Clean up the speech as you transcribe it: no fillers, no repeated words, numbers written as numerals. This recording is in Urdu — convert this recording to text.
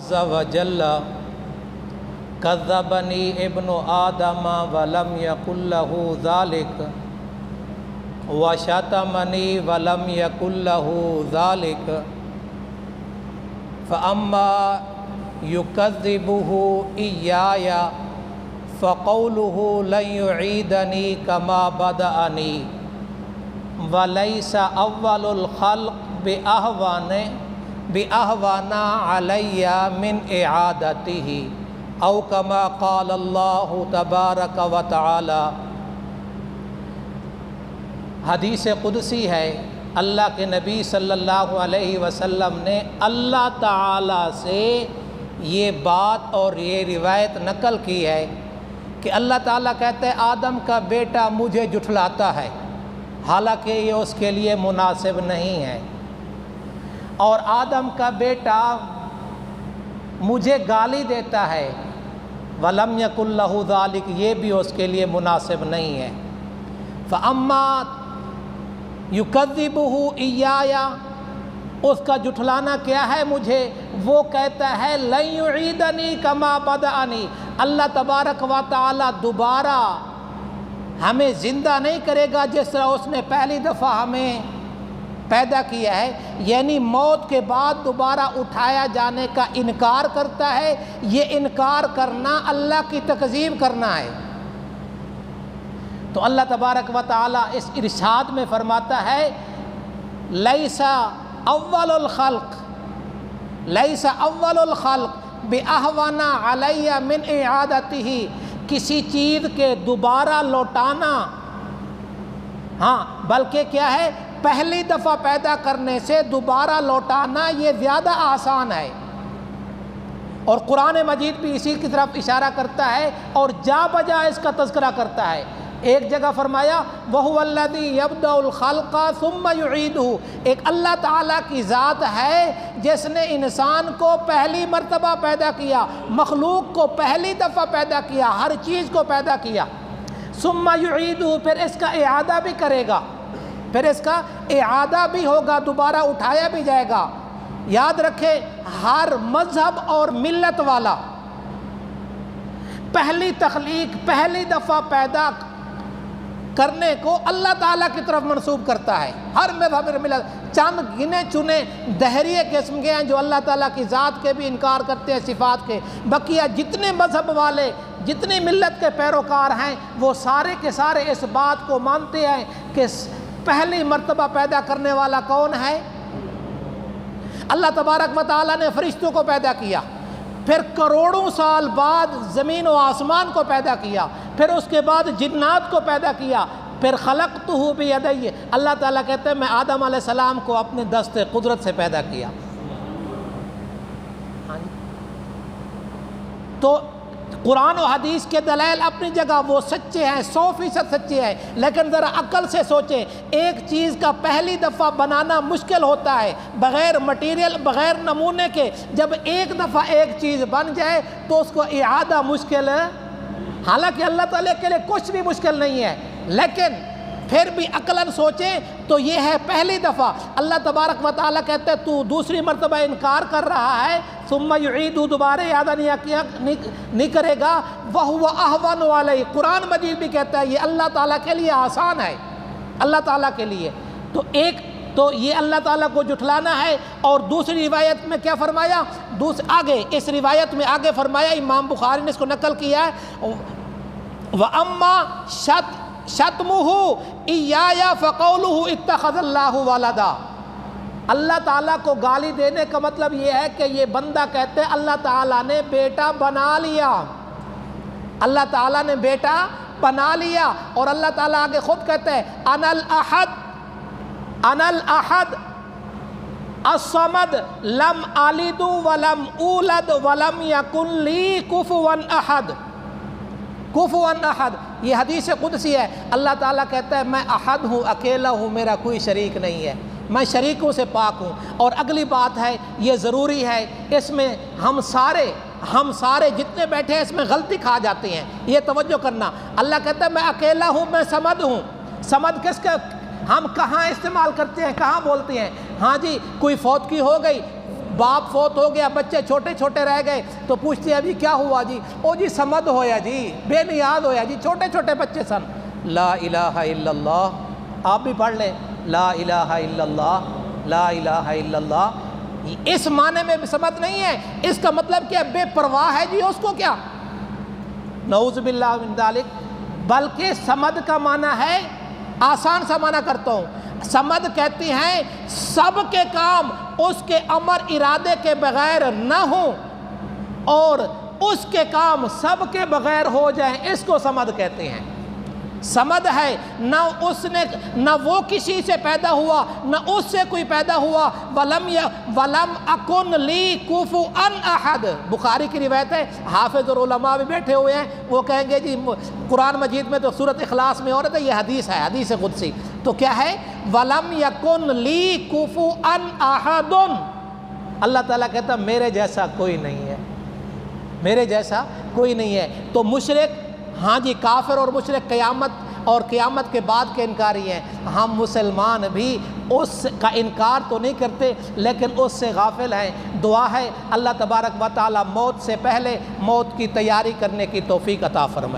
عز وجل کذبنی ابن آدم ولم یقل له ذلک وشتمنی ولم یقل له ذلک فاما یکذبہ ایایا فقولہ لن یعیدنی کما بدأنی ولیس اول الخلق بأہوانا علی من اعادتہ او کما قال اللہ تبارک و تعالی۔ حدیث قدسی ہے، اللہ کے نبی صلی اللہ علیہ وسلم نے اللہ تعالی سے یہ بات اور یہ روایت نقل کی ہے کہ اللہ تعالیٰ کہتے ہیں آدم کا بیٹا مجھے جھٹلاتا ہے، حالانکہ یہ اس کے لیے مناسب نہیں ہے، اور آدم کا بیٹا مجھے گالی دیتا ہے، وَلَمْ يَكُنْ لَهُ ذَلِكَ، یہ بھی اس کے لیے مناسب نہیں ہے۔ فَأَمَّا يُكَذِّبُهُ إِيَّايَ، اس کا جھٹلانا کیا ہے مجھے، وہ کہتا ہے لَن يُعِيدَنِي كَمَا بَدَأَنِي، اللہ تبارک و تعالی دوبارہ ہمیں زندہ نہیں کرے گا جس طرح اس نے پہلی دفعہ ہمیں پیدا کیا ہے، یعنی موت کے بعد دوبارہ اٹھایا جانے کا انکار کرتا ہے۔ یہ انکار کرنا اللہ کی تکذیب کرنا ہے۔ تو اللہ تبارک و تعالی اس ارشاد میں فرماتا ہے لیس اول الخلق بأہون علی من اعادتہ، کسی چیز کے دوبارہ لوٹانا، ہاں بلکہ کیا ہے، پہلی دفعہ پیدا کرنے سے دوبارہ لوٹانا یہ زیادہ آسان ہے۔ اور قرآن مجید بھی اسی کی طرف اشارہ کرتا ہے اور جا بجا اس کا تذکرہ کرتا ہے۔ ایک جگہ فرمایا وَهُوَ الَّذِي يَبْدَأُ الْخَلْقَ ثُمَّ يُعِيدُهُ، ایک اللہ تعالیٰ کی ذات ہے جس نے انسان کو پہلی مرتبہ پیدا کیا، مخلوق کو پہلی دفعہ پیدا کیا، ہر چیز کو پیدا کیا، ثُمَّ يُعِيدُهُ، پھر اس کا اعادہ بھی کرے گا، پھر اس کا اعادہ بھی ہوگا، دوبارہ اٹھایا بھی جائے گا۔ یاد رکھے ہر مذہب اور ملت والا پہلی تخلیق، پہلی دفعہ پیدا کرنے کو اللہ تعالیٰ کی طرف منسوب کرتا ہے۔ ہر مذہب اور ملت، چند گنے چنے دہریے قسم کے ہیں جو اللہ تعالیٰ کی ذات کے بھی انکار کرتے ہیں، صفات کے، بقیہ جتنے مذہب والے، جتنی ملت کے پیروکار ہیں وہ سارے کے سارے اس بات کو مانتے ہیں کہ پہلی مرتبہ پیدا کرنے والا کون ہے؟ اللہ تبارک و تعالیٰ نے فرشتوں کو پیدا کیا، پھر کروڑوں سال بعد زمین و آسمان کو پیدا کیا، پھر اس کے بعد جنات کو پیدا کیا، پھر خلقتہ بیدی، اللہ تعالیٰ کہتے ہیں میں آدم علیہ السلام کو اپنے دست قدرت سے پیدا کیا۔ تو قرآن و حدیث کے دلائل اپنی جگہ وہ سچے ہیں، 100% سچے ہیں، لیکن ذرا عقل سے سوچیں، ایک چیز کا پہلی دفعہ بنانا مشکل ہوتا ہے بغیر مٹیریل، بغیر نمونے کے۔ جب ایک دفعہ ایک چیز بن جائے تو اس کو اعادہ مشکل ہے، حالانکہ اللہ تعالیٰ کے لیے کچھ بھی مشکل نہیں ہے، لیکن پھر بھی عقلاً سوچیں تو یہ ہے پہلی دفعہ۔ اللہ تبارک و تعالیٰ کہتے ہیں تو دوسری مرتبہ انکار کر رہا ہے، ثم یعیدہ، دوبارہ اعادہ نہیں کرے گا، وَهُوَ أَهْوَنُ عَلَيْهِ، قرآن مجید بھی کہتا ہے یہ اللہ تعالیٰ کے لیے آسان ہے، اللہ تعالیٰ کے لیے۔ تو یہ اللہ تعالیٰ کو جھٹلانا ہے۔ اور دوسری روایت میں کیا فرمایا، آگے اس روایت میں آگے فرمایا، امام بخاری نے اس کو نقل کیا ہے، وَأَمَّا شَتْمُهُ إِيَّايَ فَقَوْلُهُ اتَّخَذَ اللَّهُ وَلَدًا، اللہ تعالیٰ کو گالی دینے کا مطلب یہ ہے کہ یہ بندہ کہتے ہیں اللہ تعالیٰ نے بیٹا بنا لیا، اللہ تعالیٰ نے بیٹا بنا لیا۔ اور اللہ تعالیٰ آگے خود کہتے ہیں انا الاحد الصمد لم الد ولم اولد ولم یکن لی کفوا احد، کفوا احد، یہ حدیث قدسی ہے۔ اللہ تعالیٰ کہتا ہے میں احد ہوں، اکیلا ہوں، میرا کوئی شریک نہیں ہے، میں شریکوں سے پاک ہوں۔ اور اگلی بات ہے، یہ ضروری ہے، اس میں ہم سارے جتنے بیٹھے ہیں اس میں غلطی کھا جاتے ہیں، یہ توجہ کرنا۔ اللہ کہتا ہے میں اکیلا ہوں، میں صمد ہوں۔ صمد کس کا ہم کہاں استعمال کرتے ہیں، کہاں بولتے ہیں؟ ہاں جی، کوئی فوت کی ہو گئی، باپ فوت ہو گیا، بچے چھوٹے چھوٹے رہ گئے، تو پوچھتے ہیں ابھی کیا ہوا جی؟ او جی سمد ہویا جی، بے نیاز ہویا جی، چھوٹے چھوٹے بچے سن۔ لا الہ الا اللہ، آپ بھی پڑھ لیں، لا الہ الا اللہ، لا الہ الا اللہ۔ اس معنی میں سمد نہیں ہے، اس کا مطلب کیا بے پرواہ ہے جی اس کو کیا، نعوذ باللہ من ذالک، بلکہ سمد کا معنی ہے، آسان سا معنی کرتا ہوں، سمد کہتی ہیں سب کے کام اس کے امر ارادے کے بغیر نہ ہوں اور اس کے کام سب کے بغیر ہو جائیں، اس کو سمد کہتے ہیں۔ سمد ہے نہ وہ کسی سے پیدا ہوا نہ اس سے کوئی پیدا ہوا، ولم اکن لی کفوا احد، بخاری کی روایت ہے، حافظ اور علماء بھی بیٹھے ہوئے ہیں، وہ کہیں گے جی قرآن مجید میں تو سورۃ اخلاص میں عورت ہے، یہ حدیث ہے، حدیث قدسی، تو کیا ہے؟ ولم یکن لی کفوا احد، اللہ تعالیٰ کہتا ہے میرے جیسا کوئی نہیں ہے، میرے جیسا کوئی نہیں ہے۔ تو مشرک، ہاں جی کافر اور مشرک قیامت اور قیامت کے بعد کے انکاری ہیں، ہم مسلمان بھی اس کا انکار تو نہیں کرتے لیکن اس سے غافل ہیں۔ دعا ہے اللہ تبارک و تعالی موت سے پہلے موت کی تیاری کرنے کی توفیق عطا فرمائے۔